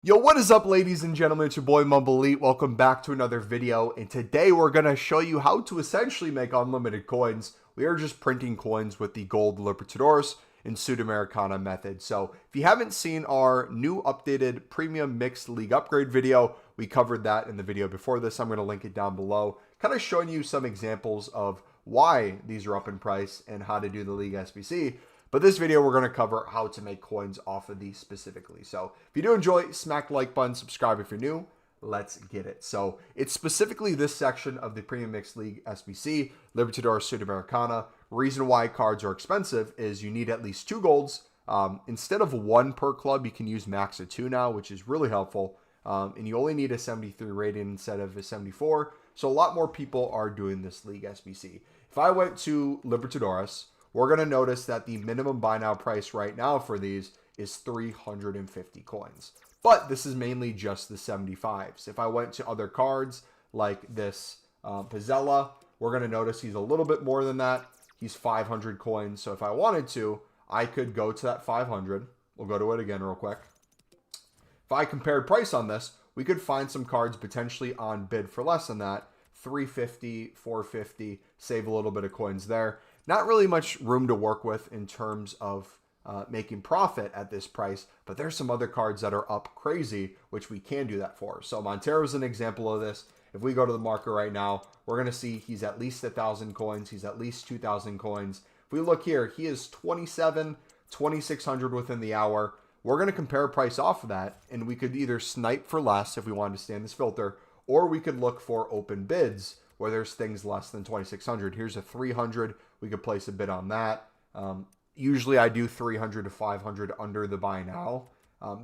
Yo, what is up, ladies and gentlemen? It's your boy MumboElite. Welcome back to another video, and today we're going to show you how to essentially make unlimited coins. We are just printing coins with the gold Libertadores and Sudamericana method. So if you haven't seen our new updated premium mixed league upgrade video, we covered that in the video before this. I'm going to link it down below, kind of showing you some examples of why these are up in price and how to do the league SBC. But this video, we're going to cover how to make coins off of these specifically. So if you do enjoy, smack the like button, subscribe if you're new. Let's get it. So it's specifically this section of the Premium Mixed League SBC, Libertadores Sudamericana. Reason why cards are expensive is you need at least 2 golds. Instead of 1 per club, you can use max of 2 now, which is really helpful. And you only need a 73 rating instead of a 74. So a lot more people are doing this league SBC. If I went to Libertadores, we're going to notice that the minimum buy now price right now for these is 350 coins. But this is mainly just the 75s. If I went to other cards like this Pizzella, we're going to notice he's a little bit more than that. He's 500 coins. So if I wanted to, I could go to that 500. We'll go to it again real quick. If I compared price on this, we could find some cards potentially on bid for less than that. 350, 450, save a little bit of coins there. Not really much room to work with in terms of making profit at this price, but there's some other cards that are up crazy, which we can do that for. So Montero is an example of this. If we go to the market right now, we're going to see he's at least 1,000 coins. He's at least 2,000 coins. If we look here, he is 2,600 within the hour. We're going to compare price off of that, and we could either snipe for less if we wanted to stay in this filter, or we could look for open bids where there's things less than 2,600. Here's a 300. We could place a bid on that. Usually I do 300 to 500 under the buy now.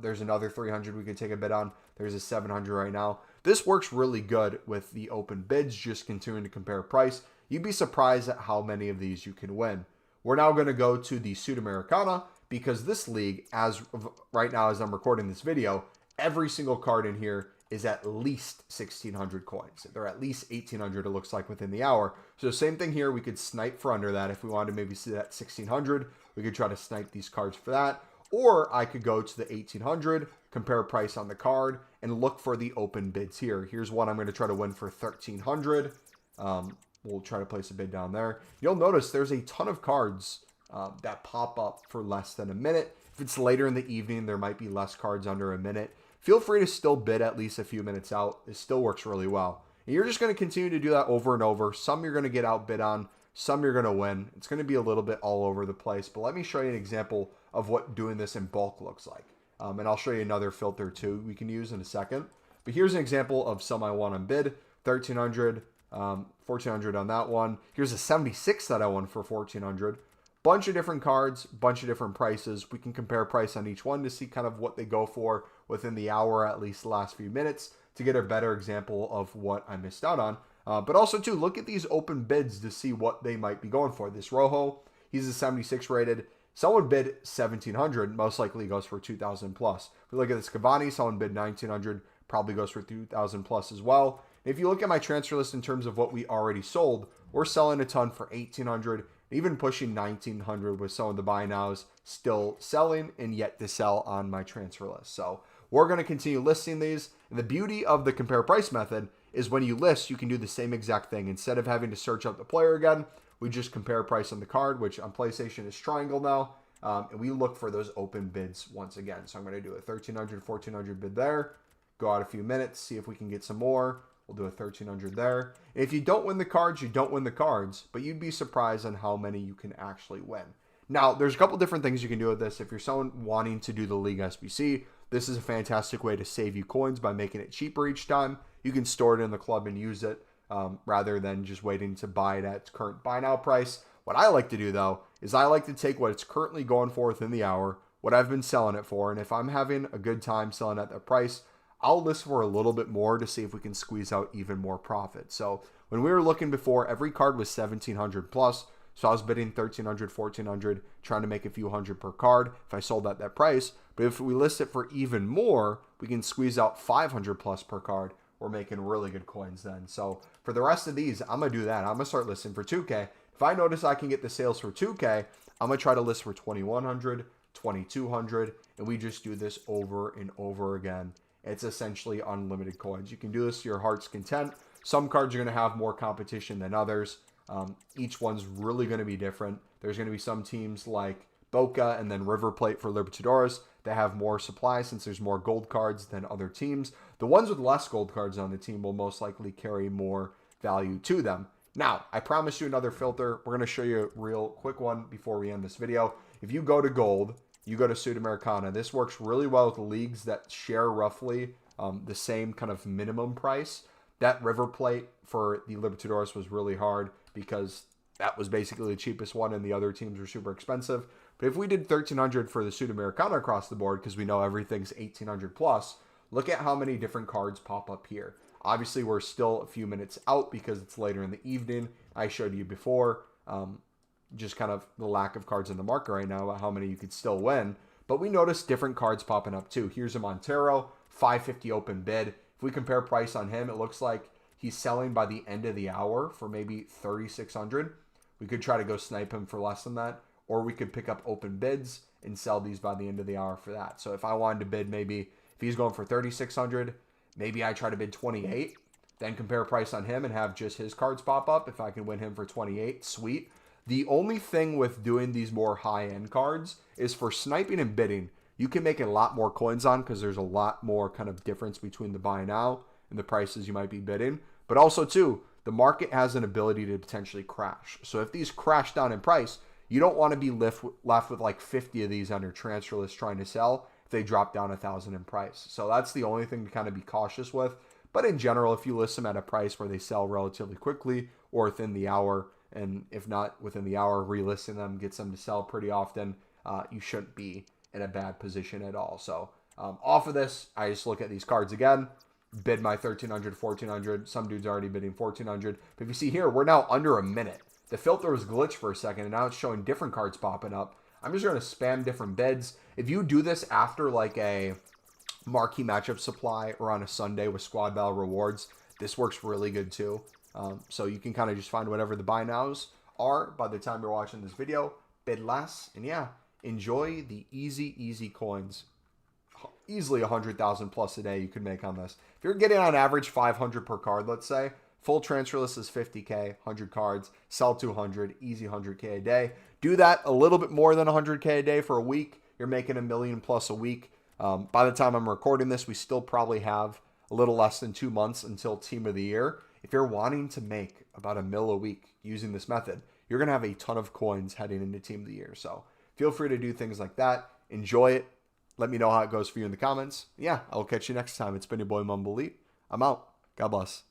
There's another 300 we could take a bid on. There's a 700 right now. This works really good with the open bids, just continuing to compare price. You'd be surprised at how many of these you can win. We're now going to go to the Sudamericana because this league, as of right now as I'm recording this video, every single card in here is at least 1,600 coins. They're at least 1,800, it looks like, within the hour. So same thing here. We could snipe for under that. If we wanted to maybe see that 1,600, we could try to snipe these cards for that. Or I could go to the 1,800, compare price on the card, and look for the open bids here. Here's one I'm going to try to win for 1,300. We'll try to place a bid down there. You'll notice there's a ton of cards that pop up for less than a minute. If it's later in the evening, there might be less cards under a minute. Feel free to still bid at least a few minutes out. It still works really well. And you're just going to continue to do that over and over. Some you're going to get outbid on. Some you're going to win. It's going to be a little bit all over the place. But let me show you an example of what doing this in bulk looks like. And I'll show you another filter too we can use in a second. But here's an example of some I won on bid. 1,300, 1,400 on that one. Here's a 76 that I won for 1,400. Bunch of different cards, bunch of different prices. We can compare price on each one to see kind of what they go for within the hour, at least the last few minutes, to get a better example of what I missed out on. But also, too, look at these open bids to see what they might be going for. This Rojo, he's a 76 rated. Someone bid 1,700, most likely goes for 2,000 plus. If we look at this Cavani, someone bid 1,900, probably goes for 2,000 plus as well. And if you look at my transfer list in terms of what we already sold, we're selling a ton for 1,800, even pushing 1,900 with some of the buy nows still selling and yet to sell on my transfer list. So we're going to continue listing these. And the beauty of the compare price method is when you list, you can do the same exact thing. Instead of having to search up the player again, we just compare price on the card, which on PlayStation is triangle now. And we look for those open bids once again. So I'm going to do a 1,300, 1,400 bid there. Go out a few minutes, see if we can get some more. We'll do a 1,300 there. And if you don't win the cards, you don't win the cards. But you'd be surprised on how many you can actually win. Now, there's a couple different things you can do with this. If you're someone wanting to do the League SBC, this is a fantastic way to save you coins by making it cheaper each time. You can store it in the club and use it rather than just waiting to buy it at its current buy now price. What I like to do, though, is I like to take what it's currently going for within the hour, what I've been selling it for, and if I'm having a good time selling at that price, I'll list for a little bit more to see if we can squeeze out even more profit. So when we were looking before, every card was 1,700 plus. So I was bidding 1,300, 1,400, trying to make a few hundred per card if I sold at that price. But if we list it for even more, we can squeeze out 500 plus per card. We're making really good coins then. So for the rest of these, I'm going to do that. I'm going to start listing for 2K. If I notice I can get the sales for 2K, I'm going to try to list for 2,100, 2,200, and we just do this over and over again it's essentially unlimited coins. You can do this to your heart's content. Some cards are going to have more competition than others. Each one's really going to be different. There's going to be some teams like Boca and then River Plate for Libertadores that have more supply since there's more gold cards than other teams. The ones with less gold cards on the team will most likely carry more value to them. Now, I promised you another filter. We're going to show you a real quick one before we end this video. If you go to gold, you go to Sudamericana. This works really well with leagues that share roughly the same kind of minimum price. That River Plate for the Libertadores was really hard because that was basically the cheapest one and the other teams were super expensive. But if we did 1,300 for the Sudamericana across the board, because we know everything's 1,800 plus, look at how many different cards pop up here. Obviously, we're still a few minutes out because it's later in the evening. I showed you before just kind of the lack of cards in the market right now, how many you could still win. But we noticed different cards popping up too. Here's a Montero, 550 open bid. If we compare price on him, it looks like he's selling by the end of the hour for maybe 3,600. We could try to go snipe him for less than that, or we could pick up open bids and sell these by the end of the hour for that. So if I wanted to bid, maybe if he's going for 3,600, maybe I try to bid 28, then compare price on him and have just his cards pop up. If I can win him for 28, sweet. The only thing with doing these more high-end cards is for sniping and bidding, you can make a lot more coins on because there's a lot more kind of difference between the buy now and the prices you might be bidding. But also, too, the market has an ability to potentially crash. So if these crash down in price, you don't want to be left with like 50 of these on your transfer list trying to sell if they drop down 1,000 in price. So that's the only thing to kind of be cautious with. But in general, if you list them at a price where they sell relatively quickly or within the hour, and if not within the hour, relisting them gets them to sell pretty often, you shouldn't be in a bad position at all. So off of this, I just look at these cards again, bid my 1,300, 1,400. Some dude's already bidding 1,400. But if you see here, we're now under a minute. The filter was glitched for a second, and now it's showing different cards popping up. I'm just going to spam different bids. If you do this after like a marquee matchup supply or on a Sunday with squad battle rewards, this works really good too. So you can kind of just find whatever the buy nows are by the time you're watching this video, bid less, and yeah, enjoy the easy coins. Easily 100,000 plus a day you could make on this. If you're getting on average 500 per card, let's say, full transfer list is 50K, 100 cards, sell 200, easy 100K a day. Do that a little bit more than 100K a day for a week. You're making $1 million plus a week. By the time I'm recording this, we still probably have a little less than 2 months until Team of the Year. If you're wanting to make about $1 million a week using this method, you're going to have a ton of coins heading into Team of the Year. So feel free to do things like that. Enjoy it. Let me know how it goes for you in the comments. Yeah, I'll catch you next time. It's been your boy MumboElite. I'm out. God bless.